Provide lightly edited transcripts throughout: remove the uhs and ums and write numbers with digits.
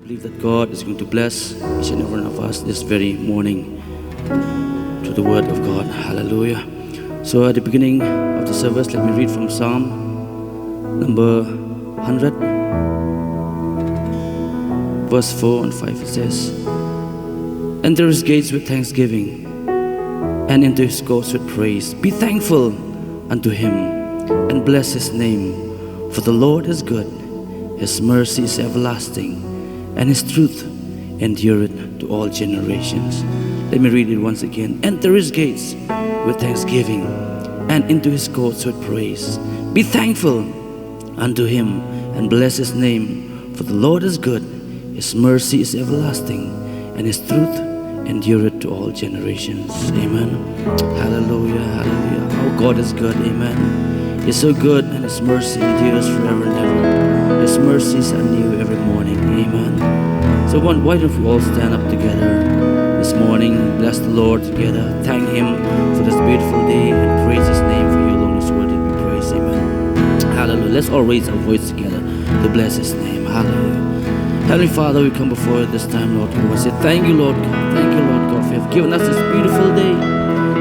believe that God is going to bless each and every one of us this very morning to the Word of God. Hallelujah. So at the beginning of the service, let me read from Psalm number 100, verse 4 and 5. It says, "Enter his gates with thanksgiving, and into his courts with praise. Be thankful unto him, and bless his name. For the Lord is good, his mercy is everlasting, and his truth endureth to all generations." Let me read it once again. "Enter his gates with thanksgiving, and into his courts with praise. Be thankful unto him, and bless his name. For the Lord is good, his mercy is everlasting, and his truth endureth to all generations." Amen. Hallelujah, hallelujah. Our God is good, amen. He's so good, and his mercy endures forever and ever. His mercies are new every morning, amen. So why don't we all stand up together this morning, bless the Lord together, thank him for this beautiful day, and praise his name, for you alone is worthy to be praised, amen. Hallelujah. Let's all raise our voice together to bless his name. Hallelujah. Heavenly Father, we come before you this time, Lord God. We say thank you, Lord God. Thank you, Lord God, for you have given us this beautiful day.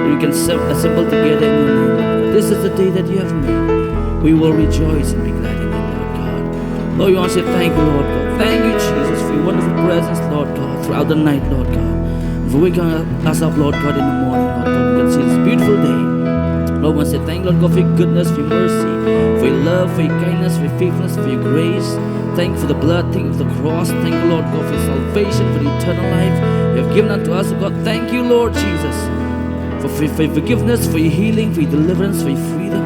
We can assemble together in your name, Lord God. This is the day that you have made. We will rejoice and be glad in it, Lord God. Lord, we want to say thank you, Lord God. Thank you, Jesus, for your wonderful presence, Lord God, throughout the night, Lord God. For waking us up, Lord God, in the morning, Lord God. We can see this beautiful day. Lord, we want to say thank you, Lord God, for your goodness, for your mercy, for your love, for your kindness, for your faithfulness, for your grace. Thank you for the blood, thank you for the cross. Thank you, Lord God, for your salvation, for the eternal life you have given unto us, God. Thank you, Lord Jesus, for your forgiveness, for your healing, for your deliverance, for your freedom.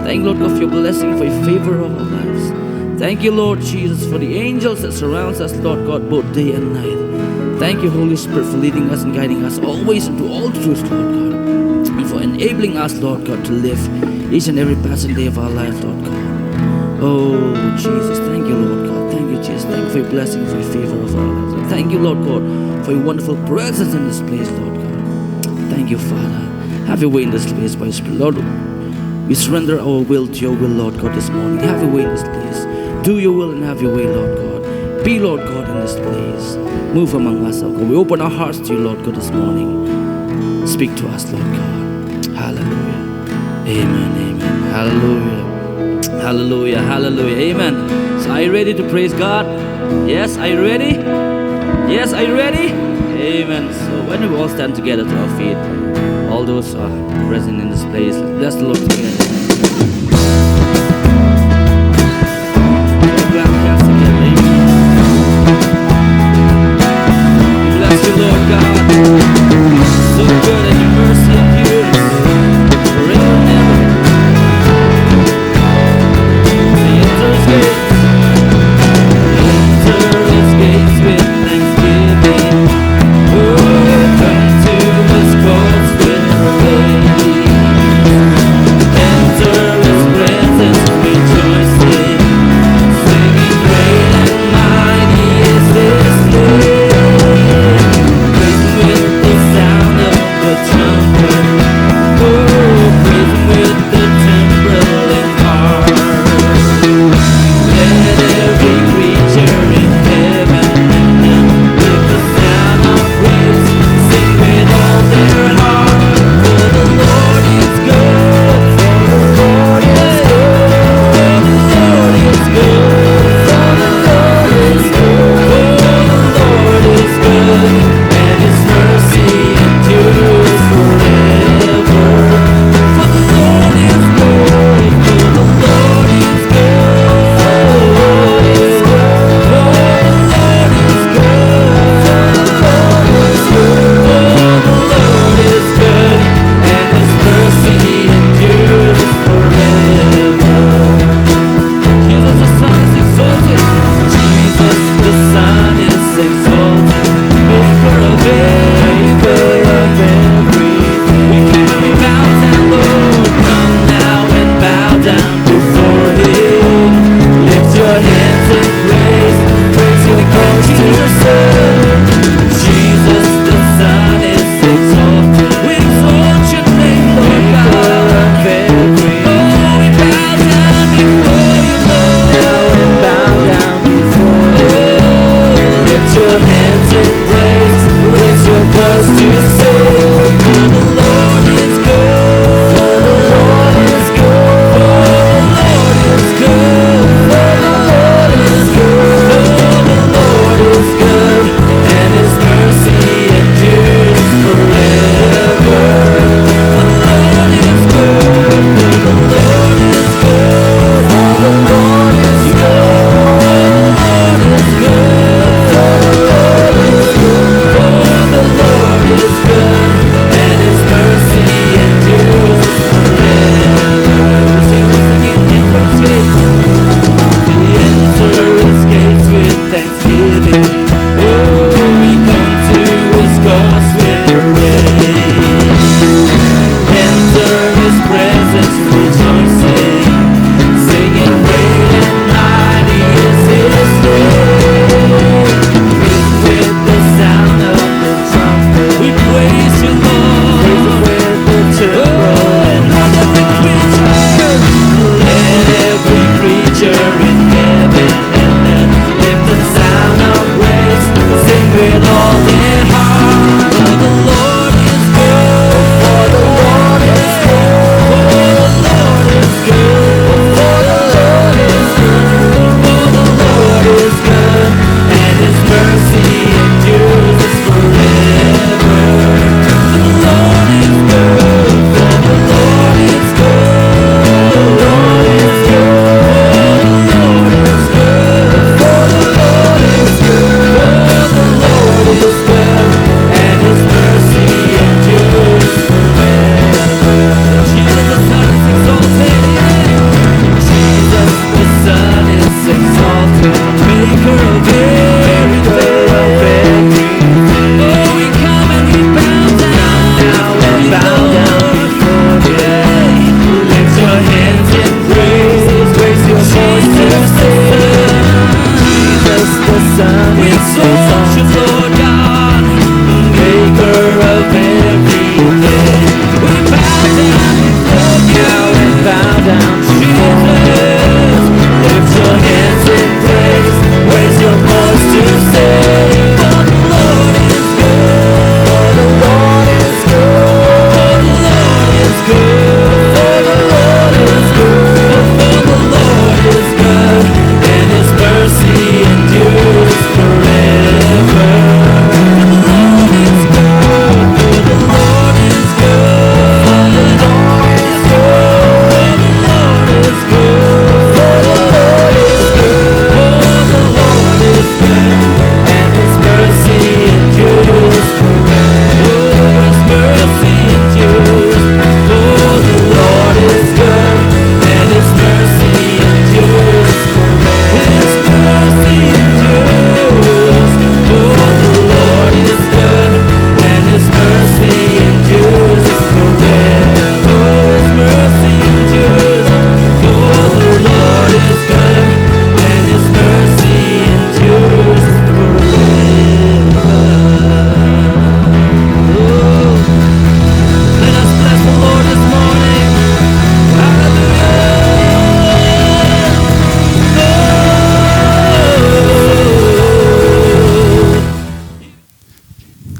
Thank you, Lord God, for your blessing, for your favor of our lives. Thank you, Lord Jesus, for the angels that surrounds us, Lord God, both day and night. Thank you, Holy Spirit, for leading us and guiding us always into all truth, Lord God, and for enabling us, Lord God, to live each and every passing day of our life, Lord God. Oh, Jesus, thank you, Lord God. Thank you, Jesus. Thank you for your blessing, for your favor of our lives. And thank you, Lord God, for your wonderful presence in this place, Lord God. Thank you, Father. Have your way in this place by your Spirit, Lord. We surrender our will to your will, Lord God, this morning. Have your way in this place. Do your will and have your way, Lord God. Be, Lord God, in this place. Move among us, Lord God. We open our hearts to you, Lord God, this morning. Speak to us, Lord God. Hallelujah. Amen, amen. Hallelujah. Hallelujah, hallelujah, amen. So are you ready to praise God? Yes, are you ready? Yes, are you ready? Amen. So when we all stand together to our feet, all those who are present in this place, bless the Lord together. Clap your hands together, amen. Bless you, Lord God. So good, and your mercy endures forever and ever. Enter his gates with thanksgiving. Oh, come to his courts with praise.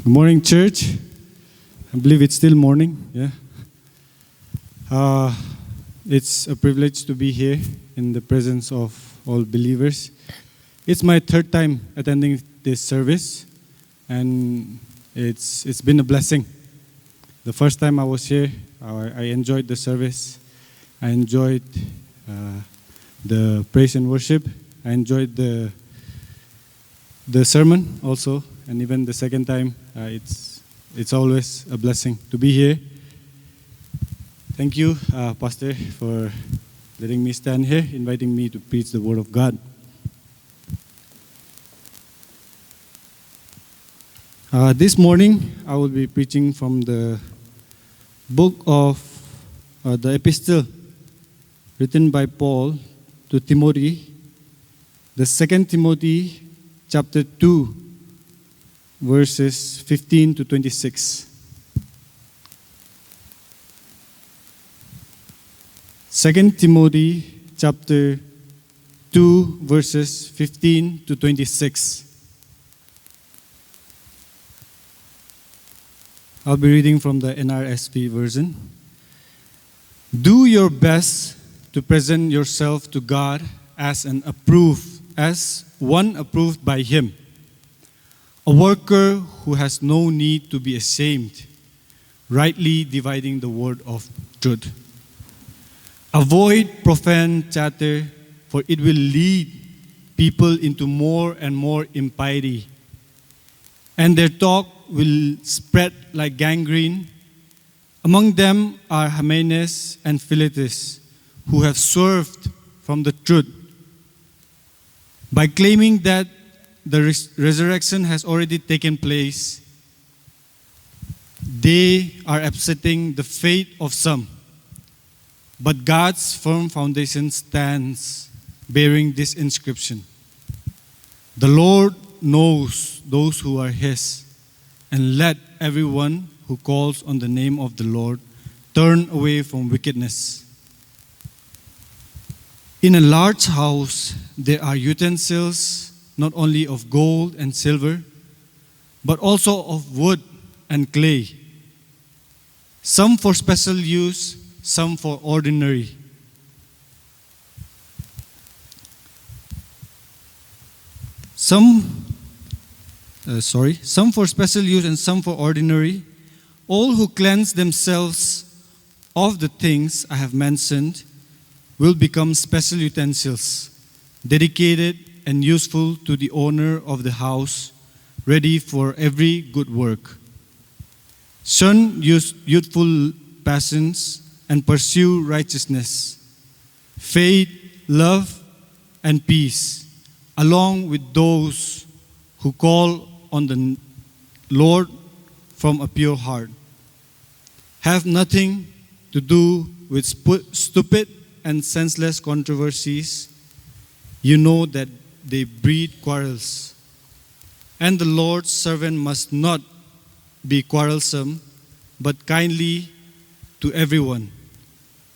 Good morning, church. I believe it's still morning. Yeah. It's a privilege to be here in the presence of all believers. It's my third time attending this service, and it's been a blessing. The first time I was here, I enjoyed the service. I enjoyed the praise and worship. I enjoyed the sermon also, and even the second time, it's always a blessing to be here. Thank you, Pastor, for letting me stand here, inviting me to preach the Word of God. This morning, I will be preaching from the book of the epistle written by Paul to Timothy, the 2 Timothy chapter 2, verses 15 to 26. 2 Timothy chapter 2, verses 15 to 26. I'll be reading from the NRSV version. Do your best to present yourself to God as one approved by Him, a worker who has no need to be ashamed, rightly dividing the word of truth. Avoid profane chatter, for it will lead people into more and more impiety, and their talk will spread like gangrene. Among them are Hymenaeus and Philetus, who have swerved from the truth by claiming that the resurrection has already taken place. They are upsetting the faith of some. But God's firm foundation stands, bearing this inscription: The Lord knows those who are His, and let everyone who calls on the name of the Lord turn away from wickedness. In a large house, there are utensils not only of gold and silver, but also of wood and clay, some for special use, some for ordinary. Some for special use and some for ordinary. All who cleanse themselves of the things I have mentioned will become special utensils, dedicated and useful to the owner of the house, ready for every good work. Shun youthful passions and pursue righteousness, faith, love, and peace, along with those who call on the Lord from a pure heart. Have nothing to do with stupid and senseless controversies. You know that they breed quarrels. And the Lord's servant must not be quarrelsome, but kindly to everyone,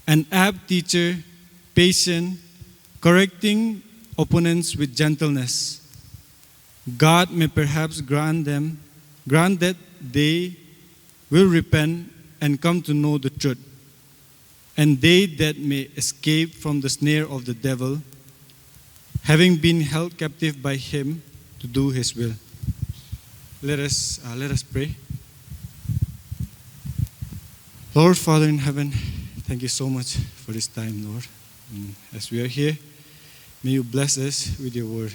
an apt teacher, patient, correcting opponents with gentleness. God may perhaps grant that they will repent and come to know the truth, and they that may escape from the snare of the devil, having been held captive by him to do his will. Let us pray. Lord, Father in heaven, thank you so much for this time, Lord. And as we are here, may you bless us with your word.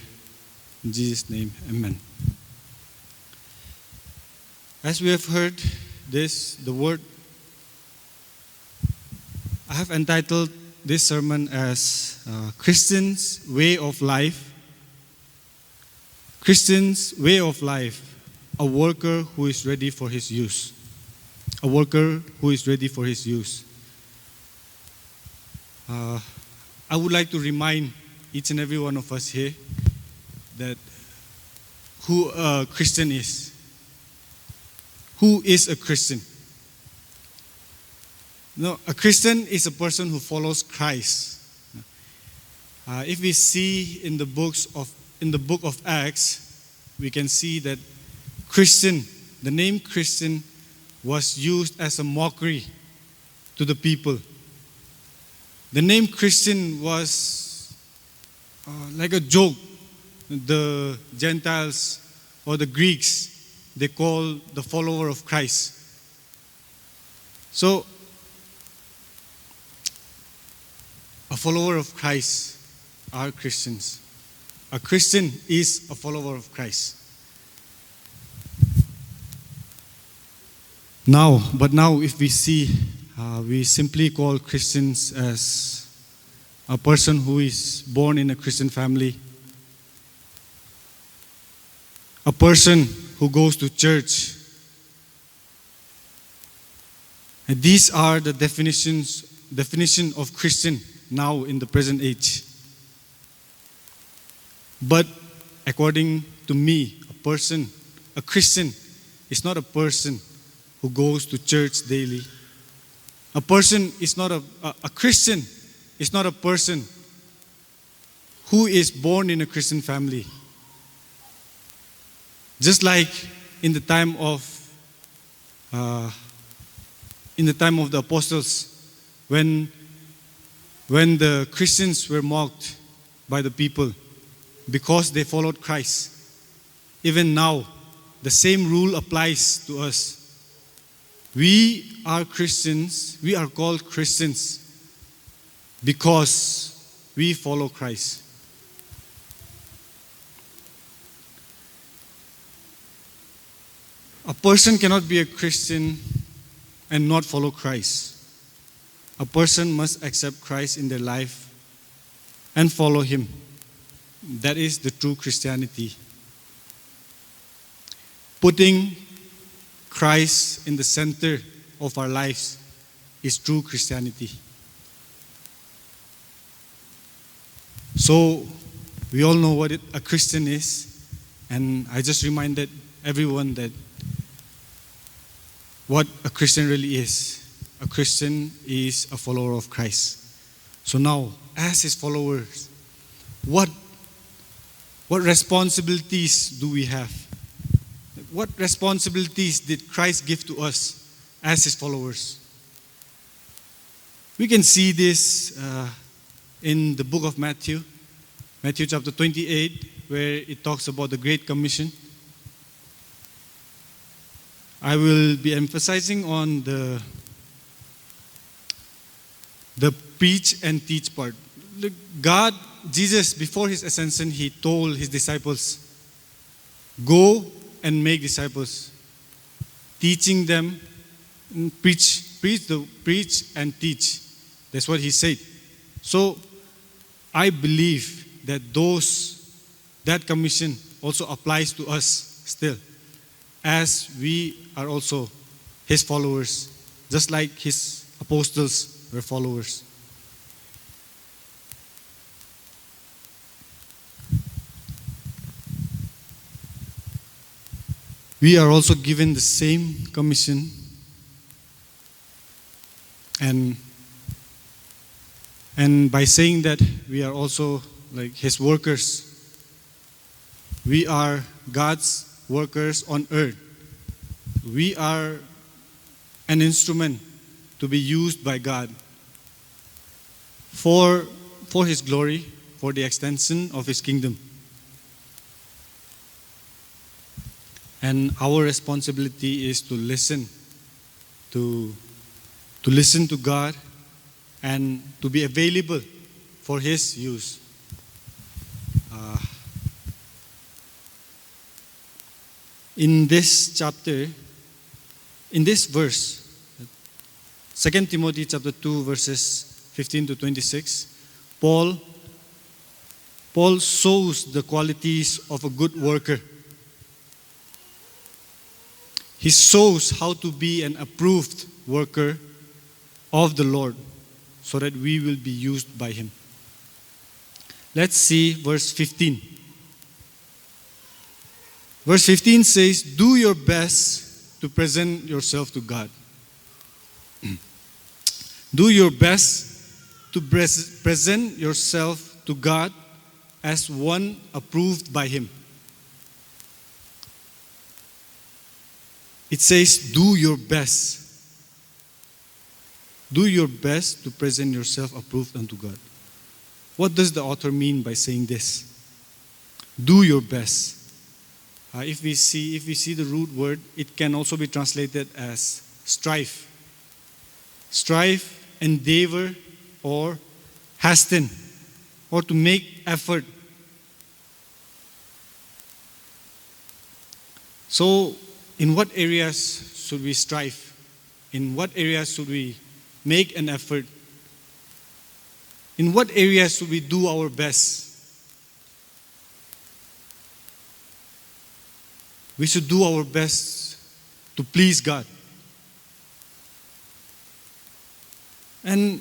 In Jesus' name, amen. As we have heard the word, I have entitled this sermon as Christian's Way of Life. Christian's Way of Life, a worker who is ready for his use. A worker who is ready for his use. I would like to remind each and every one of us here that who a Christian is. Who is a Christian? No, a Christian is a person who follows Christ. If we see in the book of Acts, we can see that Christian, the name Christian, was used as a mockery to the people. The name Christian was like a joke. The Gentiles or the Greeks, they call the follower of Christ. So, a follower of Christ are Christians. A Christian is a follower of Christ. Now, if we see, we simply call Christians as a person who is born in a Christian family, a person who goes to church. And these are the definition of Christian now in the present age. But according to me, a Christian is not a person who goes to church daily. A Christian is not a person who is born in a Christian family. Just like in the time of the apostles, when the Christians were mocked by the people because they followed Christ. Even now, the same rule applies to us. We are Christians, we are called Christians because we follow Christ. A person cannot be a Christian and not follow Christ. A person must accept Christ in their life and follow Him. That is the true Christianity. Putting Christ in the center of our lives is true Christianity. So, we all know what a Christian is, and I just reminded everyone that what a Christian really is. A Christian is a follower of Christ. So now, as His followers, what responsibilities do we have? What responsibilities did Christ give to us as His followers? We can see this in the book of Matthew chapter 28, where it talks about the Great Commission. I will be emphasizing on the preach and teach part. God, Jesus, before His ascension, He told His disciples, go and make disciples, teaching them, preach and teach. That's what He said. So, I believe that those that commission also applies to us still, as we are also his followers, just like his apostles were followers. We are also given the same commission, and by saying that we are also like his workers, we are God's workers on earth. We are an instrument to be used by God for his glory, for the extension of his kingdom. And our responsibility is to listen to God and to be available for his use. In this chapter, in this verse, 2 Timothy chapter 2 verses 15 to 26, Paul shows the qualities of a good worker. He shows how to be an approved worker of the Lord so that we will be used by him. Let's see verse 15. Verse 15 says, "Do your best to present yourself to God." Do your best to present yourself to God as one approved by him. It says, do your best. Do your best to present yourself approved unto God. What does the author mean by saying this? Do your best. If we see the root word, it can also be translated as strive. Strive, endeavor, or hasten, or to make effort. So, in what areas should we strive? In what areas should we make an effort? In what areas should we do our best? We should do our best to please God. And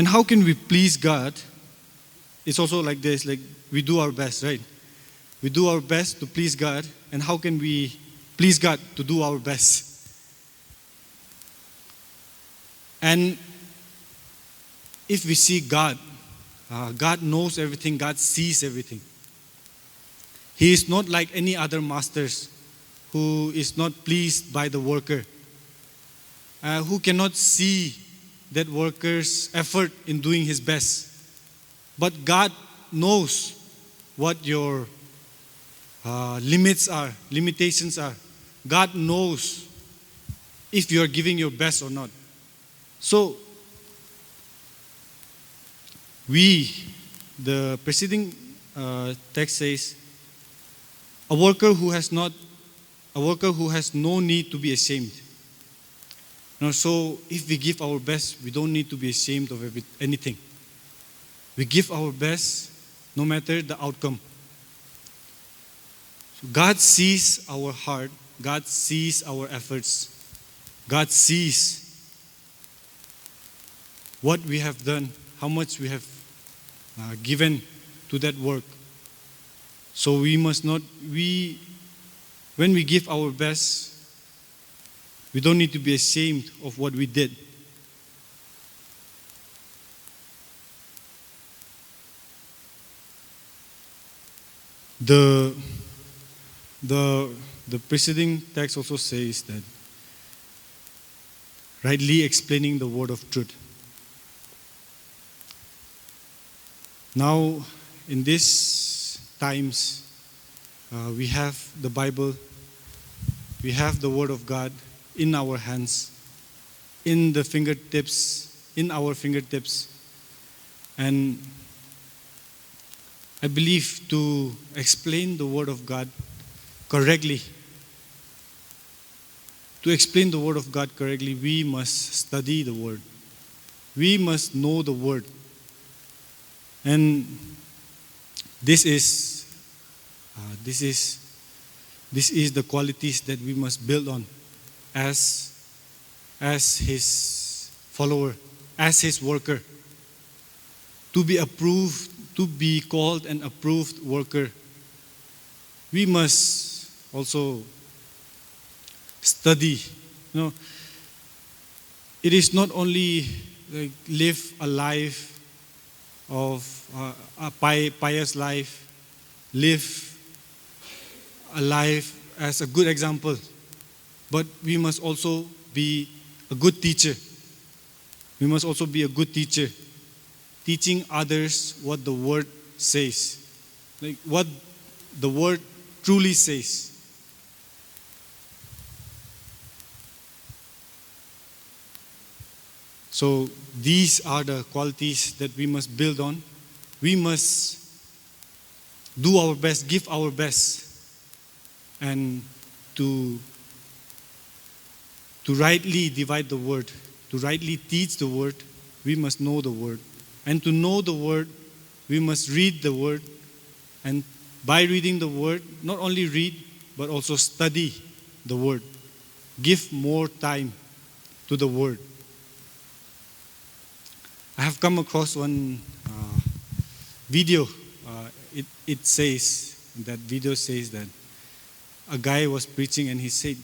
how can we please God? It's also like this, like we do our best, right? We do our best to please God. And how can we please God to do our best? And if we see God, God knows everything, God sees everything. He is not like any other masters who is not pleased by the worker, who cannot see that worker's effort in doing his best. But God knows what your limitations are. God knows if you are giving your best or not. So, the preceding text says, a worker who has no need to be ashamed. So if we give our best, we don't need to be ashamed of anything. We give our best no matter the outcome. So God sees our heart. God sees our efforts. God sees what we have done, how much we have given to that work. So we must not, when we give our best, we don't need to be ashamed of what we did. The preceding text also says that rightly explaining the word of truth. Now, in these times, we have the Bible, we have the Word of God in our hands, in our fingertips. And I believe to explain the Word of God correctly, we must study the Word. We must know the Word. And this is uh, this is this is the qualities that we must build on as his follower, as his worker. To be approved, to be called an approved worker, we must also study. You know, it is not only like live a life of a pious life, live a life as a good example, but we must also be a good teacher. We must also be a good teacher, teaching others what the Word says, like what the Word truly says. So these are the qualities that we must build on. We must do our best, give our best, and to rightly divide the Word, to rightly teach the Word, we must know the Word. And to know the Word, we must read the Word. And by reading the Word, not only read, but also study the Word. Give more time to the Word. I have come across one video. It says, that video says that a guy was preaching and he said,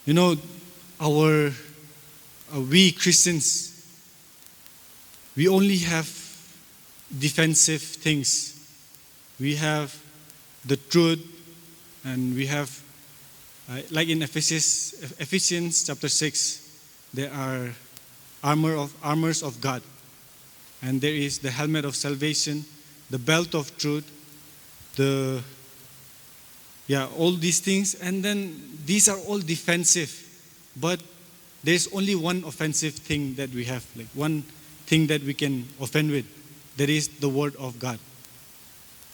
you know, we Christians, we only have defensive things. We have the truth, and we have, like in Ephesians chapter 6, there are armors of God. And there is the helmet of salvation, the belt of truth, all these things. And then these are all defensive. But there's only one offensive thing that we have, like one thing that we can offend with. That is the Word of God.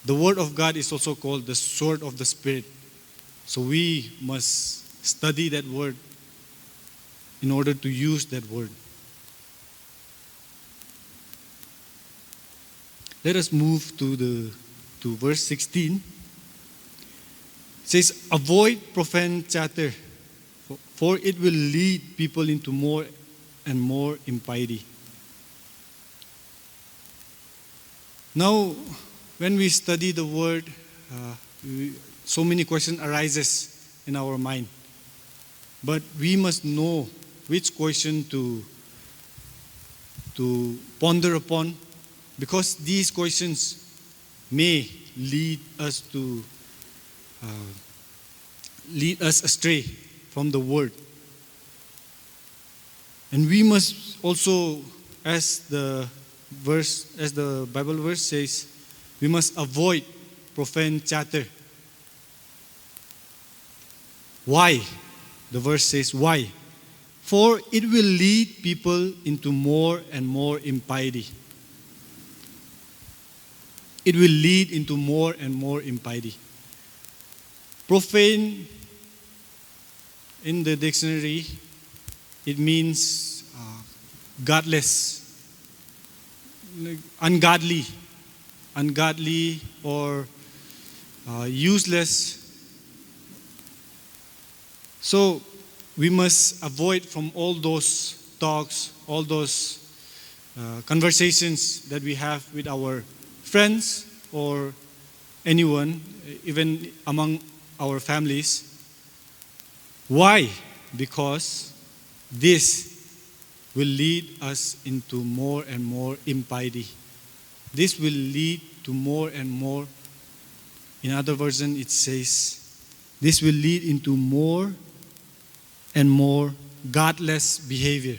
The Word of God is also called the sword of the Spirit. So we must study that Word in order to use that Word. Let us move to verse 16. It says, avoid profane chatter, for it will lead people into more and more impiety. Now, when we study the Word, so many questions arises in our mind. But we must know which question to ponder upon, because these questions may lead us astray from the Word. And we must also, as the Bible verse says, we must avoid profane chatter. Why? The verse says, why? For it will lead people into more and more impiety. It will lead into more and more impiety. Profane, in the dictionary, it means godless, ungodly or useless. So we must avoid from all those talks, all those conversations that we have with our friends or anyone, even among our families. Why? Because this will lead us into more and more impiety. This will lead to more and more. In other version, it says, this will lead into more and more godless behavior.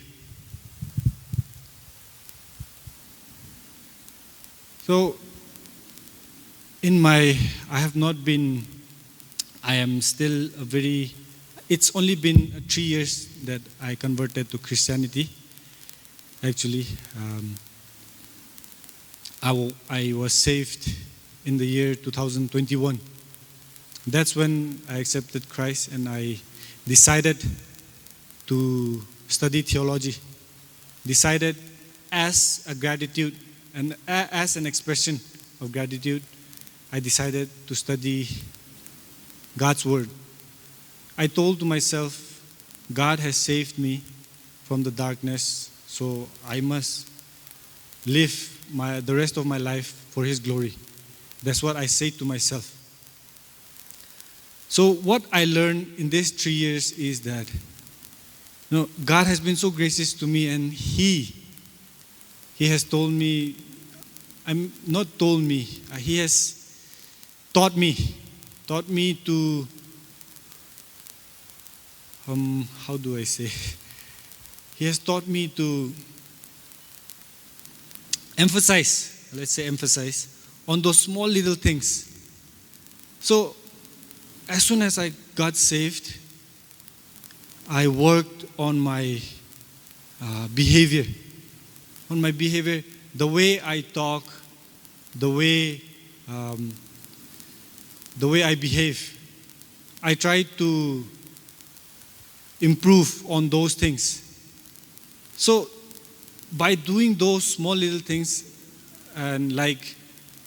So, it's only been 3 years that I converted to Christianity. Actually, I was saved in the year 2021. That's when I accepted Christ and I decided to study theology. Decided as a gratitude And as an expression of gratitude, I decided to study God's Word. I told to myself, God has saved me from the darkness, so I must live the rest of my life for His glory. That's what I say to myself. So what I learned in these 3 years is that God has been so gracious to me, and He has told me, He has taught me to, how do I say? He has taught me to emphasize on those small little things. So, as soon as I got saved, I worked on my behavior. The way I talk, the way I behave. I tried to improve on those things. So, by doing those small little things, and like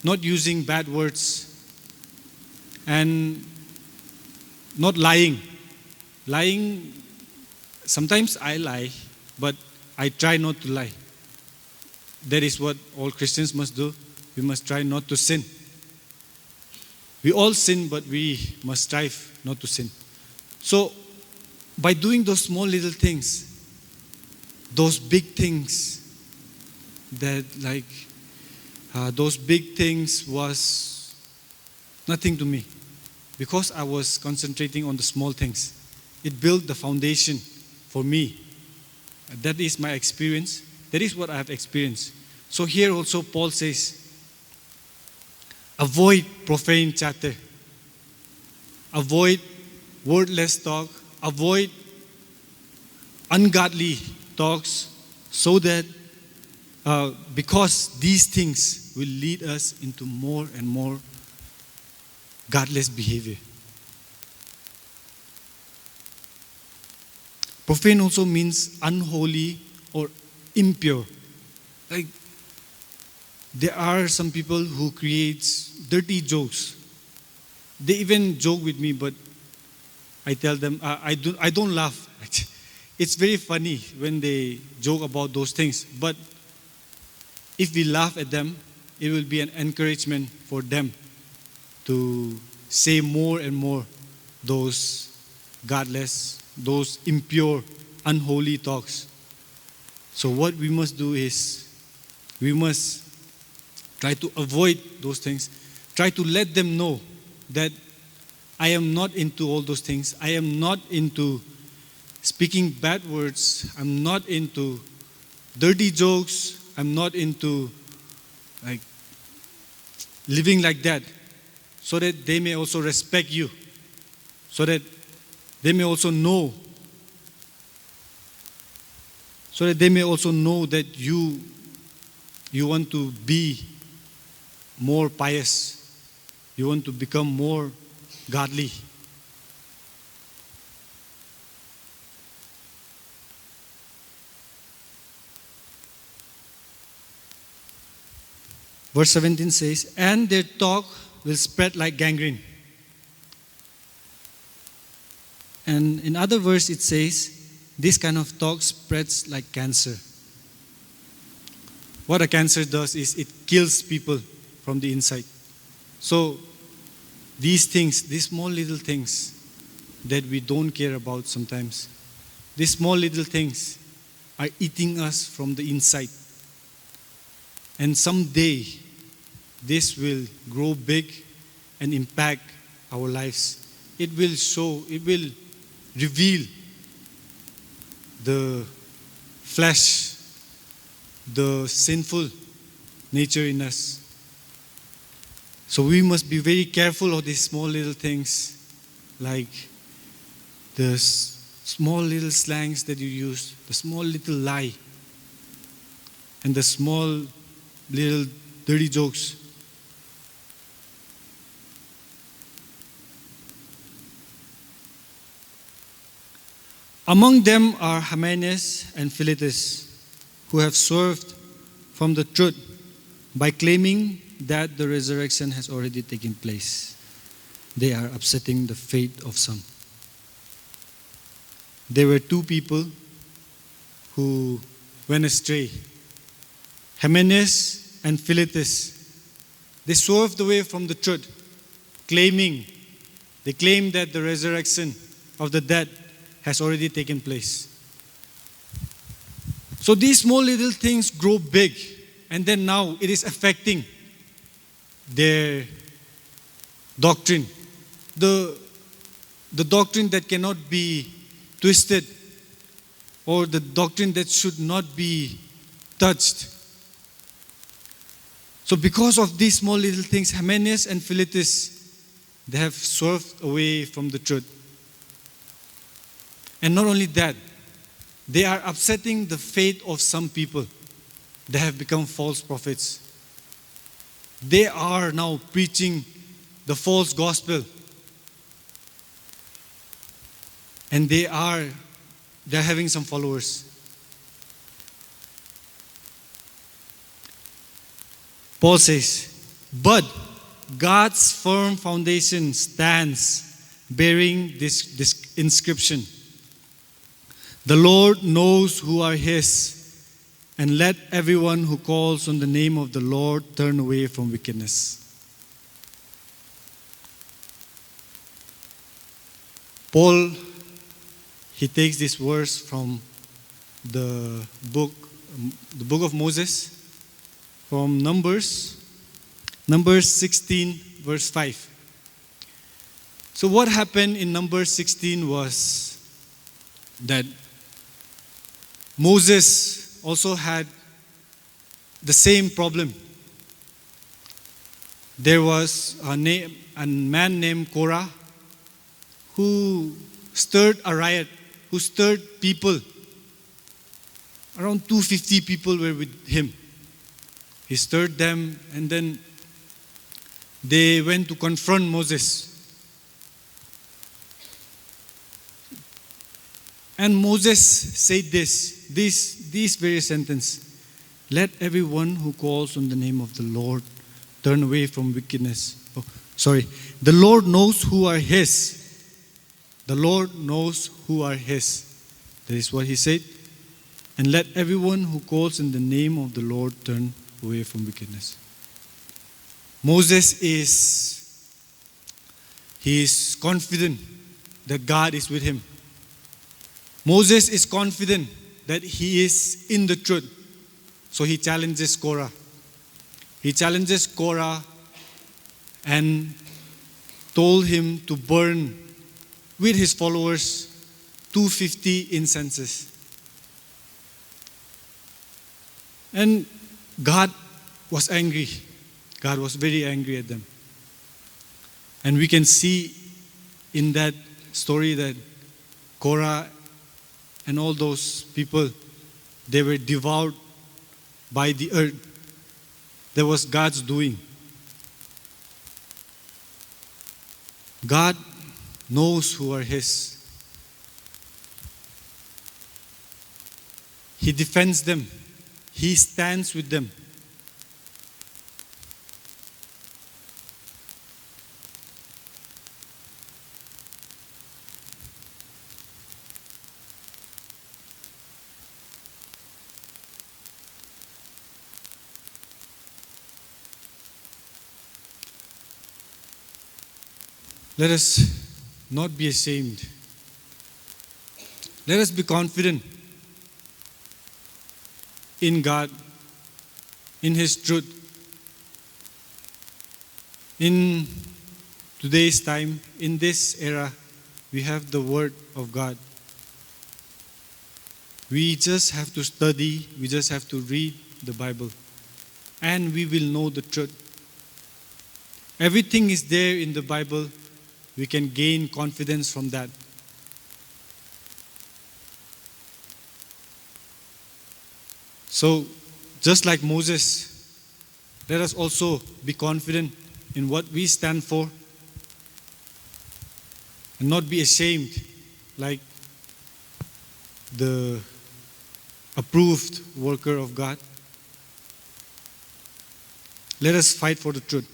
not using bad words, and not lying. Sometimes I lie, but I try not to lie. That is what all Christians must do. We must try not to sin. We all sin, but we must strive not to sin. So, by doing those small little things, those big things, those big things was nothing to me, because I was concentrating on the small things. It built the foundation for me. That is my experience. That is what I have experienced. So here also Paul says, avoid profane chatter. Avoid wordless talk. Avoid ungodly talks, so that because these things will lead us into more and more godless behavior. Profane also means unholy or impure. Like, there are some people who create dirty jokes. They even joke with me, but I tell them, I don't laugh. It's very funny when they joke about those things. But if we laugh at them, it will be an encouragement for them to say more and more those godless, those impure, unholy talks. So what we must do is, we must try to avoid those things. Try to let them know that I am not into all those things. I am not into speaking bad words. I'm not into dirty jokes. I'm not into living like that, so that they may also respect you, so that they may also know, that you want to be more pious. You want to become more godly. Verse 17 says, and their talk will spread like gangrene. And in other verse it says, this kind of talk spreads like cancer. What a cancer does is it kills people from the inside. So these things, these small little things that we don't care about sometimes, these small little things are eating us from the inside. And someday, this will grow big and impact our lives. It will show, it will reveal the flesh, the sinful nature in us. So we must be very careful of these small little things, like the small little slangs that you use, the small little lie, and the small little dirty jokes. Among them are Hymenaeus and Philetus, who have swerved from the truth by claiming that the resurrection has already taken place, they are upsetting the faith of some. There were two people who went astray, Hymenaeus and Philetus. They swerved away from the truth, they claimed that the resurrection of the dead has already taken place. So these small little things grow big, and then now it is affecting their doctrine. The doctrine that cannot be twisted, or the doctrine that should not be touched. So because of these small little things, Hymenaeus and Philetus, they have swerved away from the truth. And not only that, they are upsetting the faith of some people. They have become false prophets. They are now preaching the false gospel. And they're having some followers. Paul says, but God's firm foundation stands, bearing this inscription: the Lord knows who are his, and let everyone who calls on the name of the Lord turn away from wickedness. Paul, he takes this verse from the book of Moses, from Numbers 16, verse 5. So what happened in Numbers 16 was that Moses also had the same problem. There was a man named Korah who stirred a riot, who stirred people. Around 250 people were with him. He stirred them, and then they went to confront Moses. And Moses said this very sentence: let everyone who calls on the name of the Lord turn away from wickedness. The Lord knows who are his. The Lord knows who are his. That is what he said. And let everyone who calls in the name of the Lord turn away from wickedness. Moses is confident that God is with him. Moses is confident that he is in the truth. So he challenges Korah. He challenges Korah and told him to burn with his followers 250 incenses. And God was angry. God was very angry at them. And we can see in that story that Korah and all those people, they were devoured by the earth. That was God's doing. God knows who are his. He defends them. He stands with them. Let us not be ashamed. Let us be confident in God, in his truth. In today's time, in this era, we have the Word of God. We just have to study, we just have to read the Bible, and we will know the truth. Everything is there in the Bible. We can gain confidence from that. So, just like Moses, let us also be confident in what we stand for and not be ashamed like the approved worker of God. Let us fight for the truth.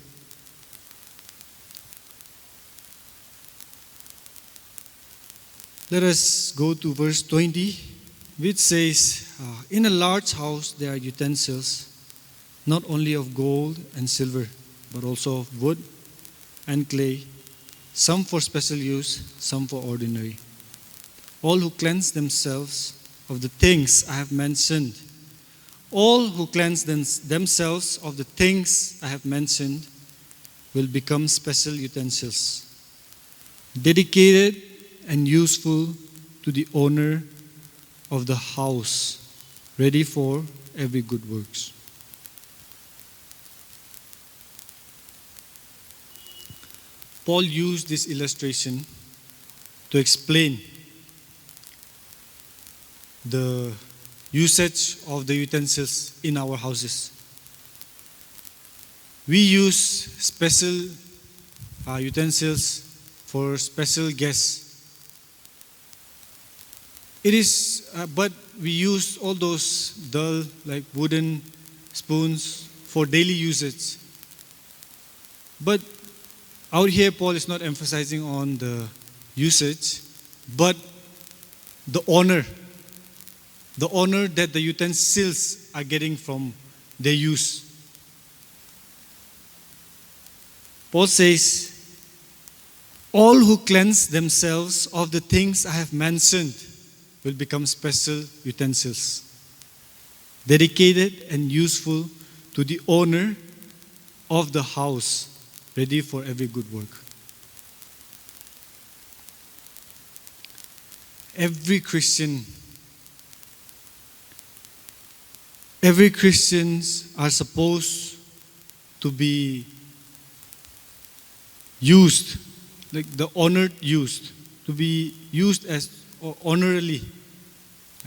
Let us go to verse 20, which says, In a large house there are utensils, not only of gold and silver, but also of wood and clay, some for special use, some for ordinary. All who cleanse themselves of the things I have mentioned, all who cleanse themselves of the things I have mentioned will become special utensils, dedicated and useful to the owner of the house, ready for every good works. Paul used this illustration to explain the usage of the utensils in our houses. We use special utensils for special guests. But we use all those dull, like wooden spoons for daily usage. But out here, Paul is not emphasizing on the usage, but the honor that the utensils are getting from their use. Paul says, all who cleanse themselves of the things I have mentioned will become special utensils, dedicated and useful to the owner of the house, ready for every good work. Every Christians are supposed to be used, like the honored used, to be used as honorably,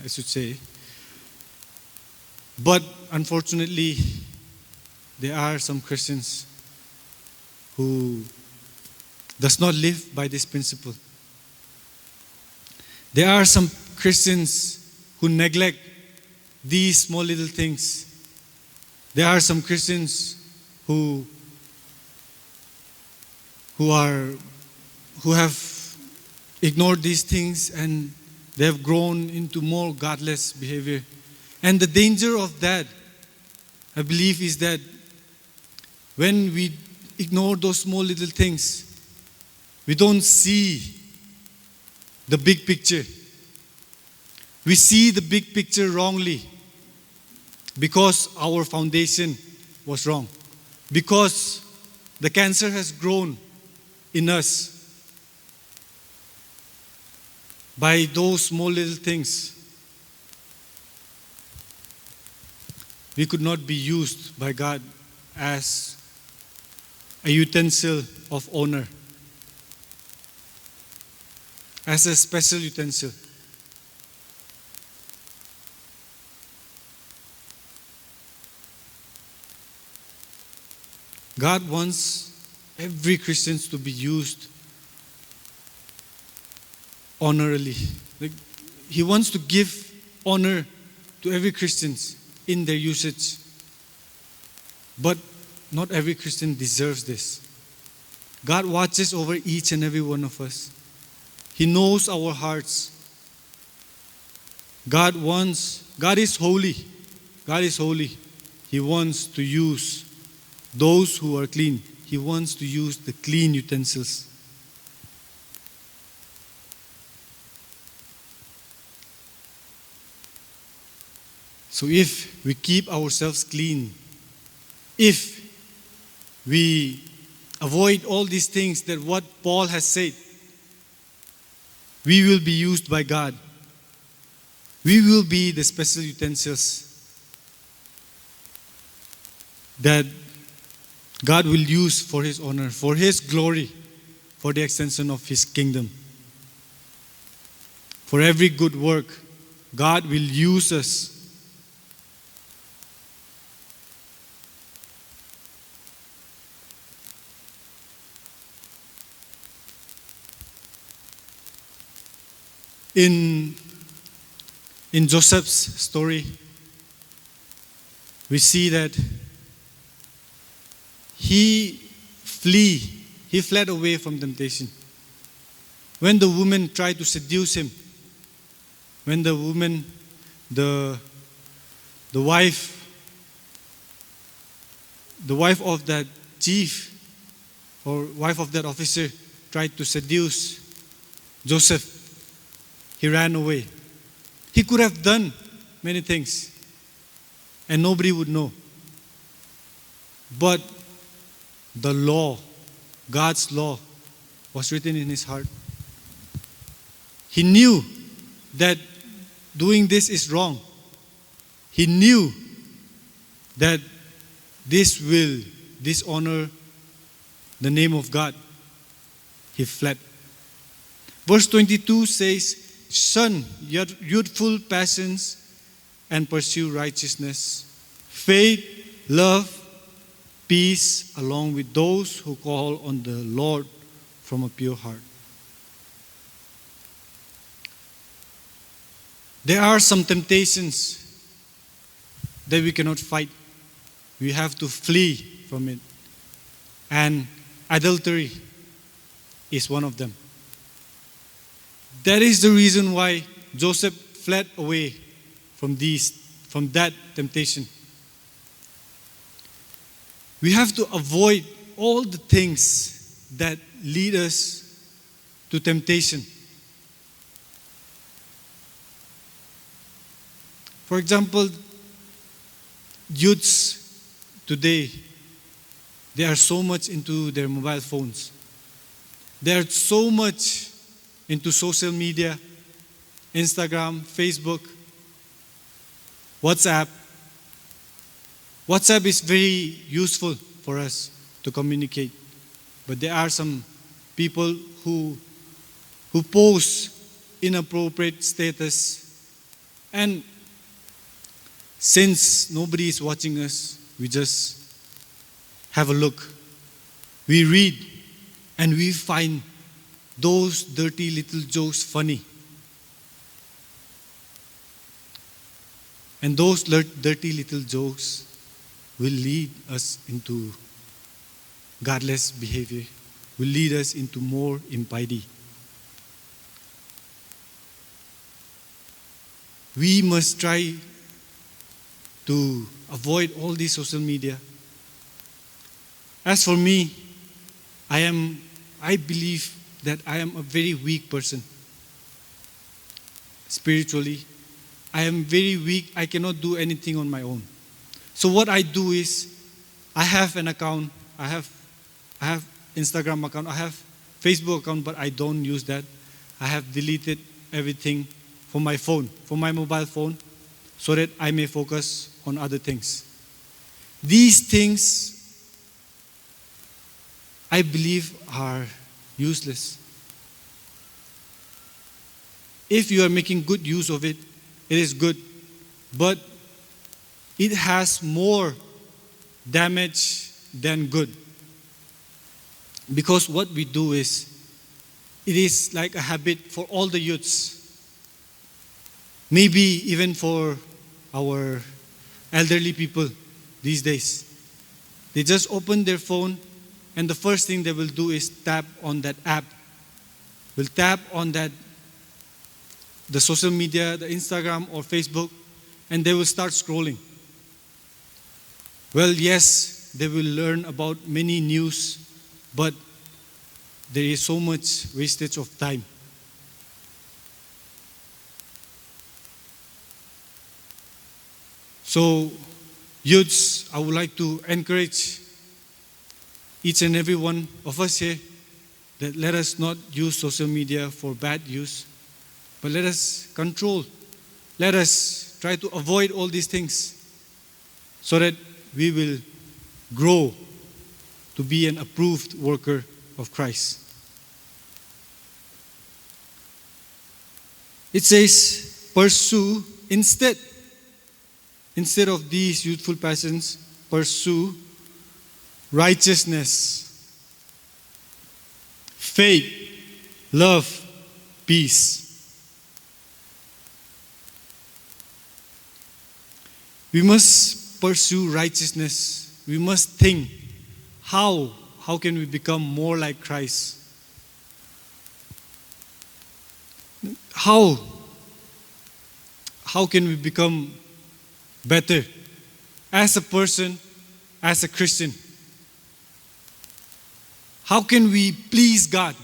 I should say. But unfortunately, there are some Christians who does not live by this principle. There are some Christians who neglect these small little things. There are some Christians who have ignored these things and they have grown into more godless behavior. And the danger of that, I believe, is that when we ignore those small little things, we don't see the big picture. We see the big picture wrongly because our foundation was wrong. Because the cancer has grown in us by those small little things. We could not be used by God as a utensil of honor, as a special utensil. God wants every Christian to be used honorably. Like, He wants to give honor to every Christian in their usage. But not every Christian deserves this. God watches over each and every one of us. He knows our hearts. God is holy. God is holy. He wants to use those who are clean. He wants to use the clean utensils. So if we keep ourselves clean, if we avoid all these things that what Paul has said, we will be used by God. We will be the special utensils that God will use for His honor, for His glory, for the extension of His kingdom. For every good work, God will use us. In Joseph's story, we see that he he fled away from temptation. When the woman tried to seduce him, when the woman, the wife of that chief or wife of that officer tried to seduce Joseph, he ran away. He could have done many things and nobody would know. But the law, God's law, was written in his heart. He knew that doing this is wrong. He knew that this will dishonor the name of God. He fled. Verse 22 says, "Shun youthful passions and pursue righteousness, faith, love, peace, along with those who call on the Lord from a pure heart." There are some temptations that we cannot fight. We have to flee from it. And adultery is one of them. That is the reason why Joseph fled away from that temptation. We have to avoid all the things that lead us to temptation. For example, youths today, they are so much into their mobile phones. They are so much into social media, Instagram, Facebook, WhatsApp. WhatsApp is very useful for us to communicate. But there are some people who post inappropriate status, and since nobody is watching us, we just have a look. We read and we find those dirty little jokes funny. And those dirty little jokes will lead us into godless behavior, will lead us into more impiety. We must try to avoid all these social media. As for me, I believe that I am a very weak person. Spiritually, I am very weak. I cannot do anything on my own. So what I do is, I have an account. I have Instagram account. I have Facebook account, but I don't use that. I have deleted everything from my phone, from my mobile phone, so that I may focus on other things. These things, I believe, are useless. If you are making good use of it, it is good. But it has more damage than good. Because what we do is, it is like a habit for all the youths. Maybe even for our elderly people these days. They just open their phone and the first thing they will do is tap on that app. Will tap on the social media, the Instagram or Facebook, and they will start scrolling. Well, yes, they will learn about many news, but there is so much wastage of time. So, youths, I would like to encourage each and every one of us here that let us not use social media for bad use, but let us control. Let us try to avoid all these things so that we will grow to be an approved worker of Christ. It says, pursue instead of these youthful passions, pursue righteousness, faith, love, peace. We must pursue righteousness. We must think how can we become more like Christ? How can we become better as a person, as a Christian? How can we please God?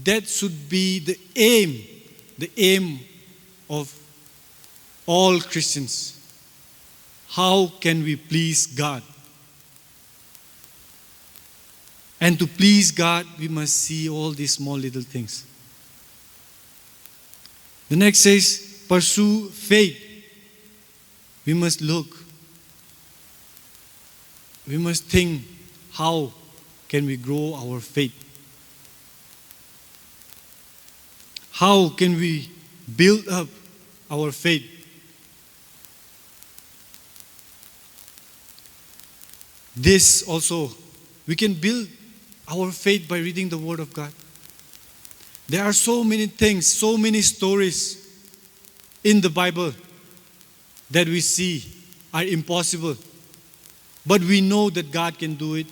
That should be the aim of all Christians. How can we please God? And to please God, we must see all these small little things. The next says, pursue faith. We must look. We must think, how can we grow our faith? How can we build up our faith? This also, we can build our faith by reading the Word of God. There are so many things, so many stories in the Bible that we see are impossible. But we know that God can do it.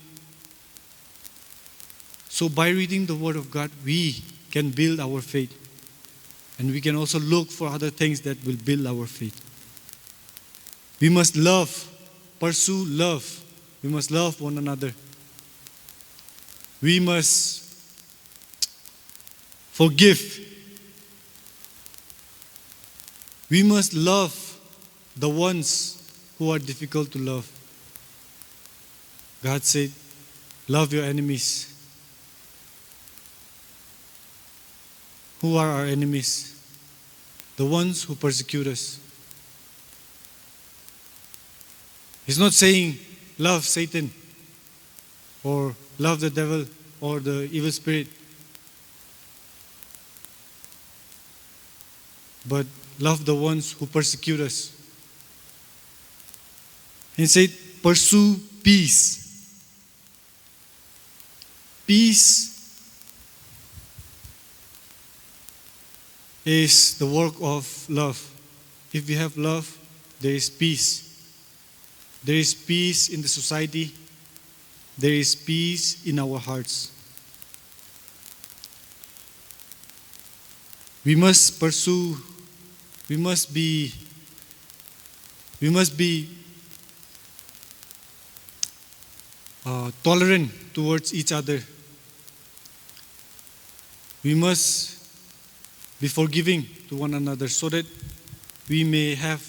So by reading the Word of God, we can build our faith. And we can also look for other things that will build our faith. We must love, pursue love. We must love one another. We must forgive. We must love the ones who are difficult to love. God said, love your enemies. Who are our enemies? The ones who persecute us. He's not saying love Satan or love the devil or the evil spirit, but love the ones who persecute us. He said, pursue peace. Peace is the work of love. If we have love, there is peace. There is peace in the society. There is peace in our hearts. We must pursue, we must be tolerant towards each other. We must be forgiving to one another so that we may have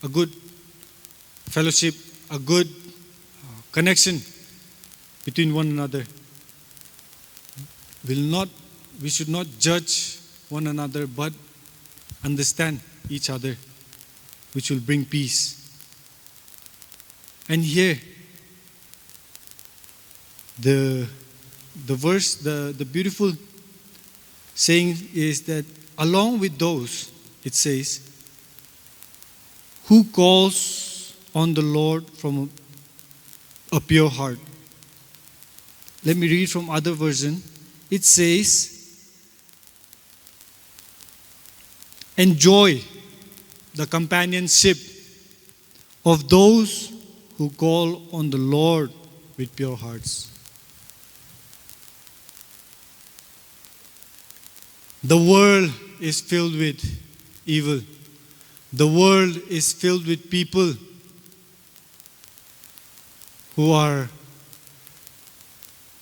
a good fellowship, a good connection between one another. We should not judge one another, but understand each other, which will bring peace. And here, the verse, the beautiful saying is that along with those, it says, who calls on the Lord from a pure heart. Let me read from other version. It says, enjoy the companionship of those who call on the Lord with pure hearts. The world is filled with evil. The world is filled with people who are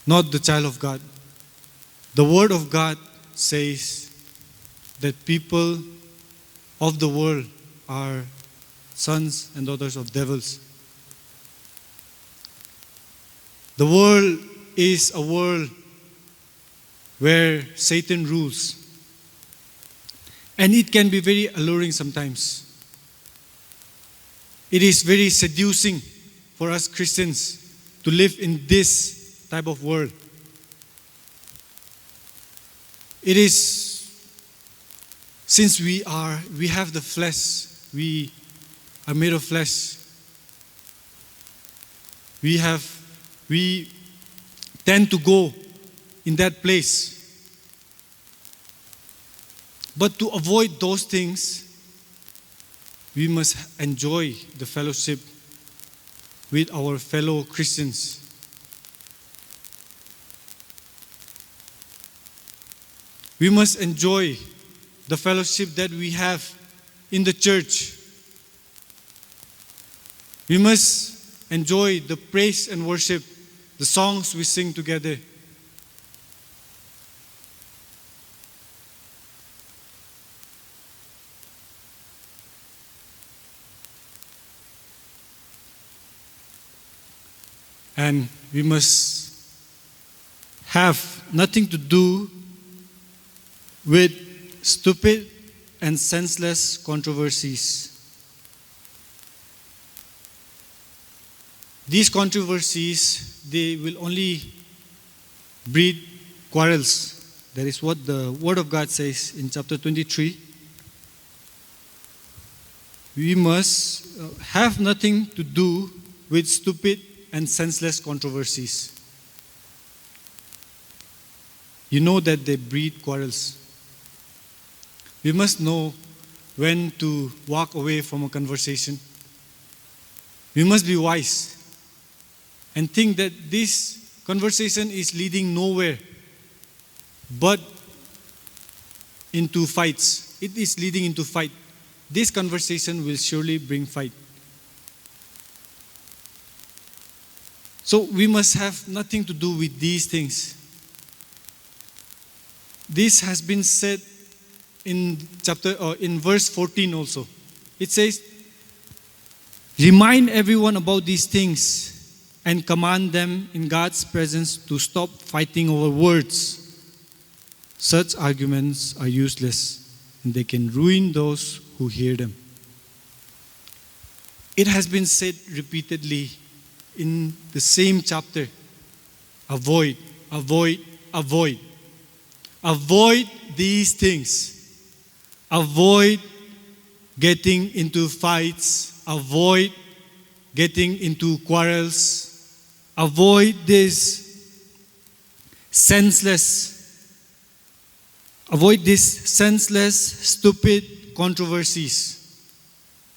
not the child of God. The Word of God says that people of the world are sons and daughters of devils. The world is a world where Satan rules. And it can be very alluring sometimes. It is very seducing for us Christians to live in this type of world. It is, since we have the flesh, we are made of flesh. We tend to go in that place. But to avoid those things, we must enjoy the fellowship with our fellow Christians. We must enjoy the fellowship that we have in the church. We must enjoy the praise and worship, the songs we sing together. And we must have nothing to do with stupid and senseless controversies. These controversies, they will only breed quarrels. That is what the Word of God says in chapter 23. We must have nothing to do with stupid and senseless controversies. You know that they breed quarrels. We must know when to walk away from a conversation. We must be wise and think that this conversation is leading nowhere but into fights. It is leading into fight. This conversation will surely bring fight. So we must have nothing to do with these things. This has been said in verse 14 also. It says, remind everyone about these things and command them in God's presence to stop fighting over words. Such arguments are useless and they can ruin those who hear them. It has been said repeatedly in the same chapter. Avoid, avoid, avoid. Avoid these things. Avoid getting into fights. Avoid getting into quarrels. Avoid this senseless, stupid controversies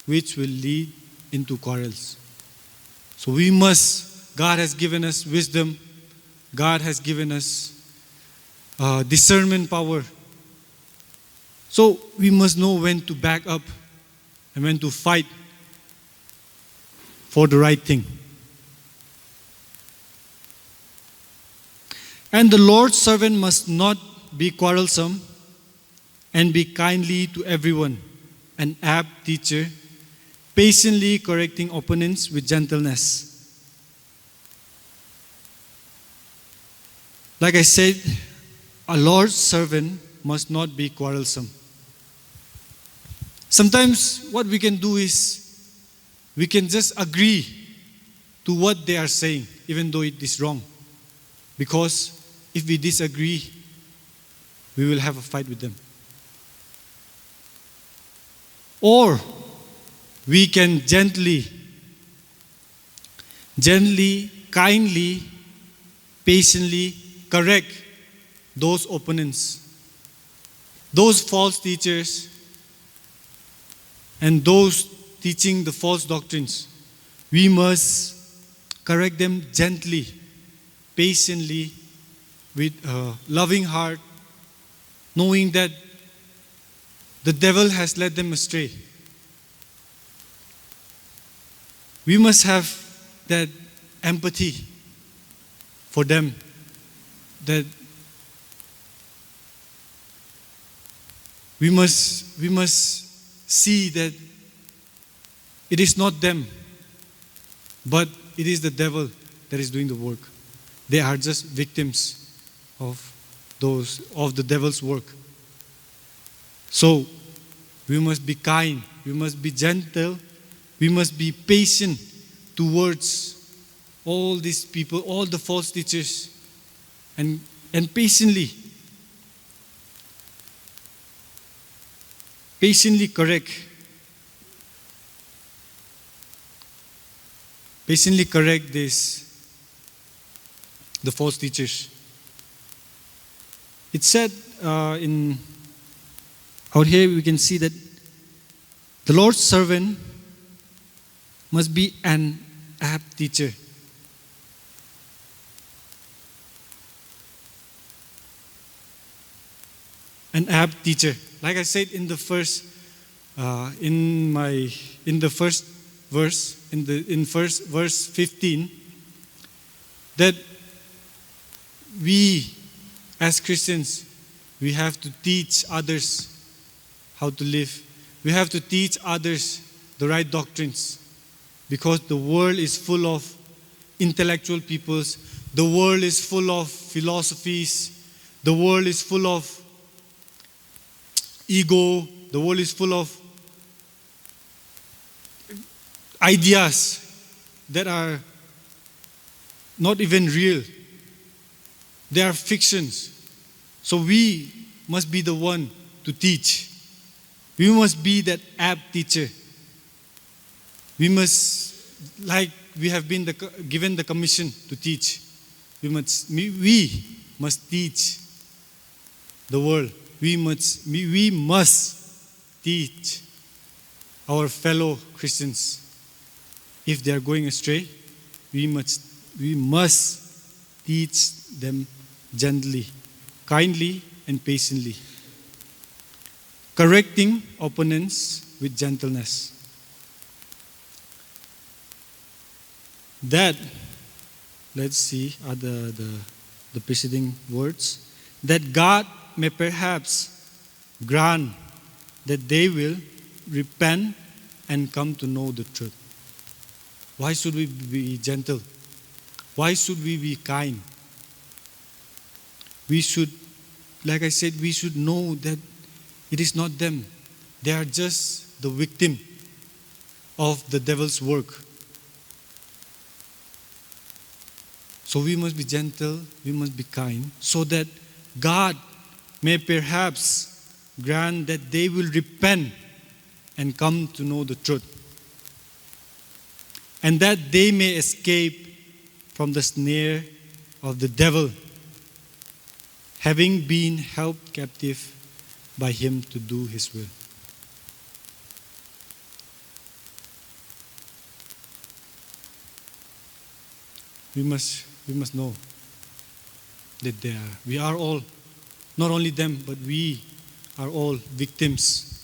which will lead into quarrels. So we must, God has given us wisdom. God has given us discernment power. So we must know when to back up and when to fight for the right thing. And the Lord's servant must not be quarrelsome and be kindly to everyone, an apt teacher, patiently correcting opponents with gentleness. Like I said, a Lord's servant must not be quarrelsome. Sometimes what we can do is we can just agree to what they are saying, even though it is wrong. Because if we disagree, we will have a fight with them. Or we can gently, kindly, patiently correct those opponents, those false teachers, and those teaching the false doctrines. We must correct them gently, patiently, with a loving heart, knowing that the devil has led them astray. We must have that empathy for them, that we must see that it is not them, but it is the devil that is doing the work. They are just victims of the devil's work. So we must be kind, we must be gentle, we must be patient towards all these people, all the false teachers, and patiently correct the false teachers. It said out here we can see that the Lord's servant must be an apt teacher. an apt teacher. Like I said in the first, in the first verse, in first verse 15, that we as Christians, we have to teach others how to live. We have to teach others the right doctrines, because the world is full of intellectual peoples. The world is full of philosophies. The world is full of ego. The world is full of ideas that are not even real. They are fictions. So we must be the one to teach. We must be that apt teacher. We must, like we have been given the commission to teach, we must teach the world. We must teach our fellow Christians. If they are going astray, we must teach them gently, kindly, and patiently, correcting opponents with gentleness. That, let's see, are the preceding words. That God may perhaps grant that they will repent and come to know the truth. Why should we be gentle? Why should we be kind? We should, like I said, we should know that it is not them. They are just the victim of the devil's work. So we must be gentle, we must be kind, so that God may perhaps grant that they will repent and come to know the truth, and that they may escape from the snare of the devil, having been held captive by him to do his will. We must know that we are all, not only them, but we are all victims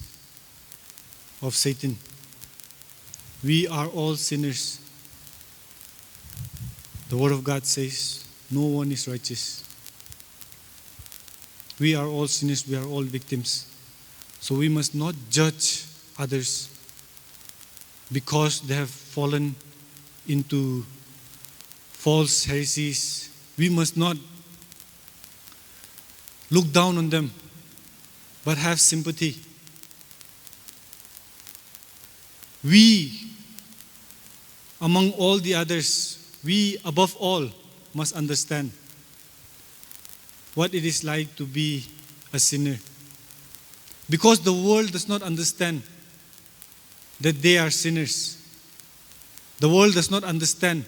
of Satan. We are all sinners. The Word of God says, no one is righteous. We are all sinners, we are all victims. So we must not judge others because they have fallen into false heresies. We must not look down on them, but have sympathy. We, among all the others, we above all must understand what it is like to be a sinner. Because the world does not understand that they are sinners. The world does not understand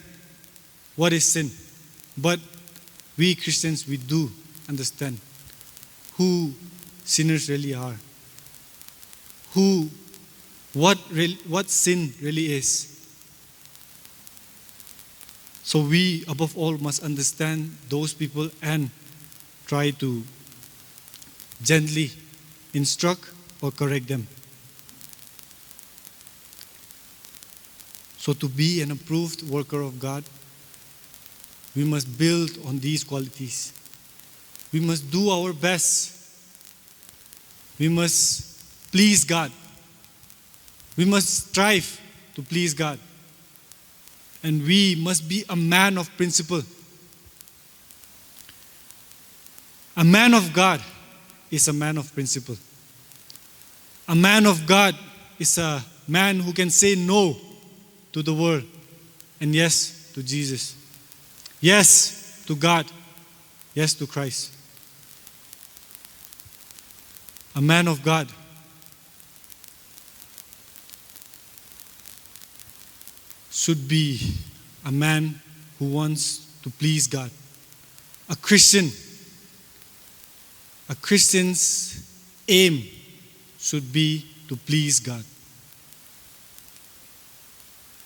what is sin. But we Christians, we do understand who sinners really are. What sin really is. So we, above all, must understand those people and try to gently instruct or correct them. So to be an approved worker of God, we must build on these qualities. We must do our best. We must please God. We must strive to please God. And we must be a man of principle. A man of God is a man of principle. A man of God is a man who can say no to the world and yes to Jesus. Yes to God. Yes to Christ. A man of God should be a man who wants to please God. A Christian's aim should be to please God.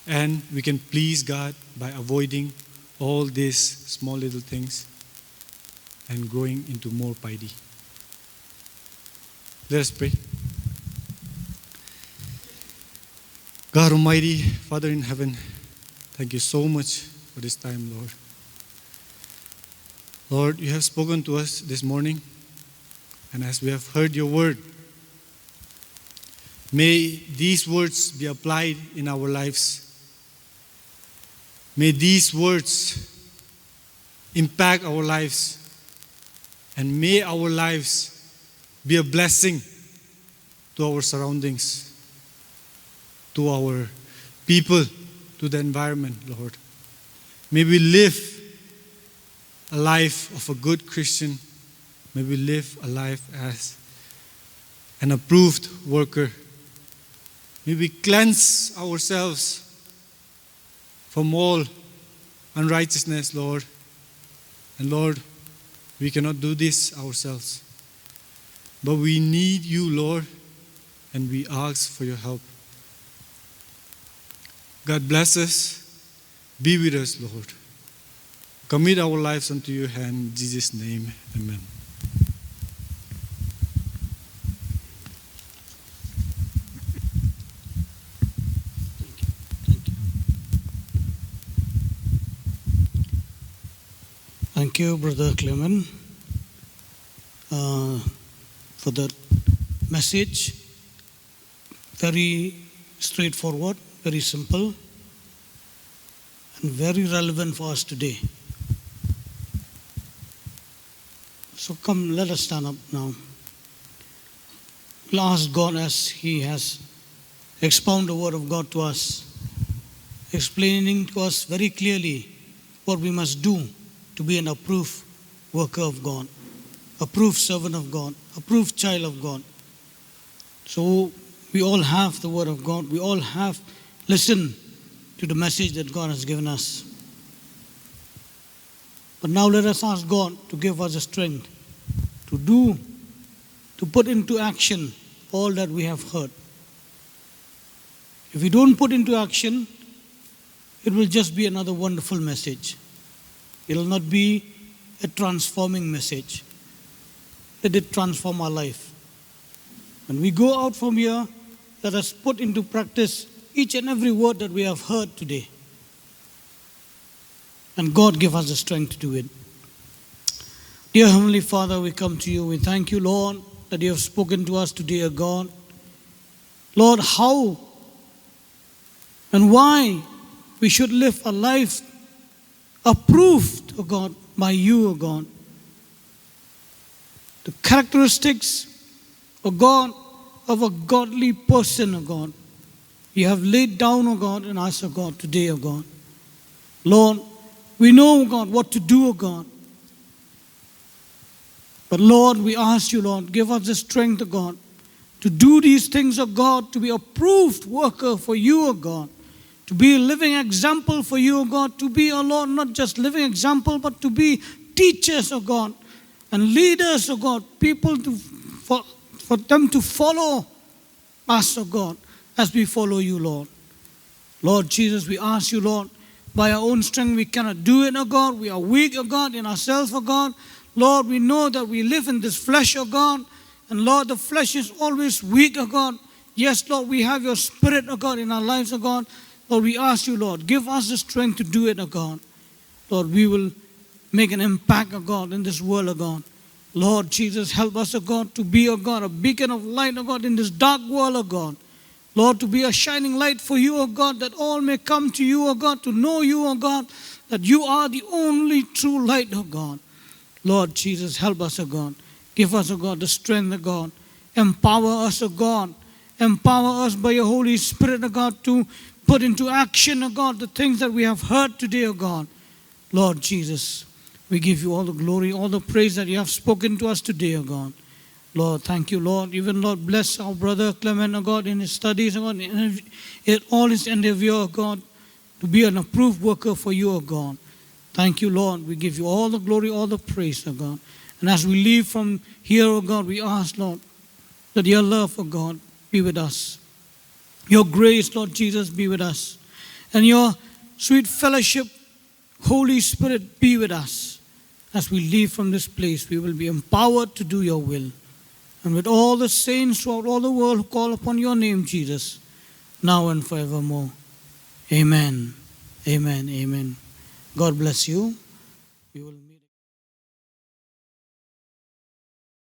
And we can please God by avoiding all these small little things and growing into more piety. Let us pray. God Almighty, Father in heaven, thank you so much for this time, Lord. Lord, you have spoken to us this morning, and as we have heard your word, may these words be applied in our lives. May these words impact our lives, and may our lives be a blessing to our surroundings, to our people, to the environment, Lord. May we live a life of a good Christian. May we live a life as an approved worker. May we cleanse ourselves from all unrighteousness, Lord. And Lord, we cannot do this ourselves. But we need you, Lord, and we ask for your help. God bless us. Be with us, Lord. Commit our lives unto your hand. In Jesus' name, amen. Thank you, Brother Clement, for that message. Very straightforward, very simple, and very relevant for us today. So come, let us stand up now. We'll ask God as He has expounded the Word of God to us, explaining to us very clearly what we must do to be an approved worker of God, approved servant of God, approved child of God. So we all have the Word of God. We all have listened to the message that God has given us. But now let us ask God to give us the strength to do, to put into action all that we have heard. If we don't put into action, it will just be another wonderful message. It will not be a transforming message. Let it transform our life. When we go out from here, let us put into practice each and every word that we have heard today. And God give us the strength to do it. Dear Heavenly Father, we come to you. We thank you, Lord, that you have spoken to us today, O God. Lord, how and why we should live a life approved, O God, by you, O God. The characteristics, O God, of a godly person, O God, you have laid down, O God, in us, O God, today, O God. Lord, we know, O God, what to do, O God. But Lord, we ask you, Lord, give us the strength, O God, to do these things, O God, to be a approved worker for you, O God, to be a living example for you, O God, to be, O Lord, not just living example, but to be teachers, O God, and leaders, O God, people for them to follow us, O God, as we follow you, Lord. Lord Jesus, we ask you, Lord, by our own strength we cannot do it, O God. We are weak, O God, in ourselves, O God. Lord, we know that we live in this flesh, O God. And Lord, the flesh is always weak, O God. Yes, Lord, we have your spirit, O God, in our lives, O God. Lord, we ask you, Lord, give us the strength to do it, O God. Lord, we will make an impact, O God, in this world, O God. Lord Jesus, help us, O God, to be, O God, a beacon of light, O God, in this dark world, O God. Lord, to be a shining light for you, O God, that all may come to you, O God, to know you, O God, that you are the only true light, O God. Lord Jesus, help us, O God. Give us, O God, the strength, O God. Empower us, O God. Empower us by your Holy Spirit, O God, to put into action, O God, the things that we have heard today, O God. Lord Jesus, we give you all the glory, all the praise that you have spoken to us today, O God. Lord, thank you, Lord. Even, Lord, bless our brother Clement, O God, in his studies, O God, in all his endeavor, O God, to be an approved worker for you, O God. Thank you, Lord. We give you all the glory, all the praise, O God. And as we leave from here, O God, we ask, Lord, that your love, O God, be with us. Your grace, Lord Jesus, be with us. And your sweet fellowship, Holy Spirit, be with us. As we leave from this place, we will be empowered to do your will. and with all the saints throughout all the world who call upon your name, Jesus, now and forevermore. Amen. Amen. Amen. God bless you. We will